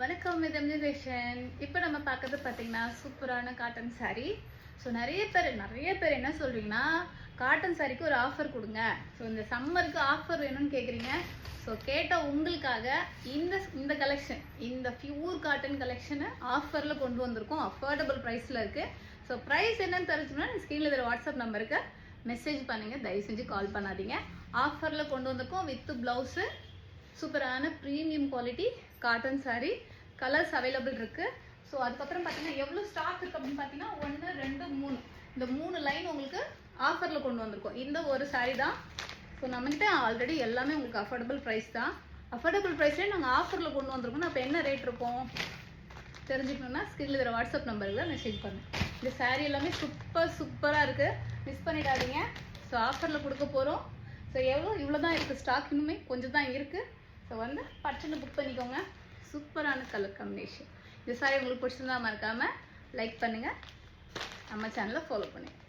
வணக்கம் இது MG fashion. இப்போ நம்ம பார்க்கறது பார்த்தீங்கன்னா சூப்பரான காட்டன் saree. ஸோ நிறைய பேர் என்ன சொல்கிறீங்கன்னா காட்டன் சாரிக்கு ஒரு ஆஃபர் கொடுங்க. ஸோ இந்த சம்மருக்கு ஆஃபர் வேணும்னு கேட்குறீங்க. ஸோ கேட்டால் உங்களுக்காக இந்த கலெக்ஷன், இந்த பியூர் காட்டன் கலெக்ஷனை ஆஃபரில் கொண்டு வந்திருக்கோம். அஃபோர்டபுள் ப்ரைஸில் இருக்குது. ஸோ ப்ரைஸ் என்னன்னு தெரிஞ்சுக்கணும்னா ஸ்க்ரீனில் இருக்கிற வாட்ஸ்அப் நம்பருக்கு மெசேஜ் பண்ணுங்கள், தயவு செஞ்சு கால் பண்ணாதீங்க. ஆஃபரில் கொண்டு வந்திருக்கோம் வித் ப்ளவுஸு. சூப்பரான premium quality cotton saree, colours available இருக்குது. ஸோ அதுக்கப்புறம் பார்த்தீங்கன்னா எவ்வளோ ஸ்டாக் இருக்குது அப்படின்னு பார்த்தீங்கன்னா 1 2 3 இந்த 3 லைன் உங்களுக்கு ஆஃபரில் கொண்டு வந்திருக்கோம். இந்த ஒரு saree தான். ஸோ நம்மகிட்ட ஆல்ரெடி எல்லாமே உங்களுக்கு அஃபோர்டபுள் ப்ரைஸ் தான். அஃபோர்டபுள் ப்ரைஸ்லேயே நாங்கள் ஆஃபரில் கொண்டு வந்திருக்கோம். அப்போ என்ன ரேட் இருக்கும் தெரிஞ்சுக்கணுன்னா ஸ்க்ரீனில் இருக்கிற வாட்ஸ்அப் நம்பருக்கு மெசேஜ் பண்ணுங்கள். இந்த saree எல்லாமே சூப்பராக இருக்குது, மிஸ் பண்ணிடாதீங்க. ஸோ ஆஃபரில் கொடுக்க போகிறோம். ஸோ இவ்வளோ தான் இருக்குது ஸ்டாக், இன்னுமே கொஞ்சம் தான் இருக்குது. ஸோ வந்து பட்டுன்னு புக் பண்ணிக்கோங்க. சூப்பரான கலர் காம்பினேஷன். இந்த saree உங்களுக்கு பிடிச்சிருந்தா மறக்காமல் லைக் பண்ணுங்கள், நம்ம சேனலை ஃபாலோ பண்ணுங்கள்.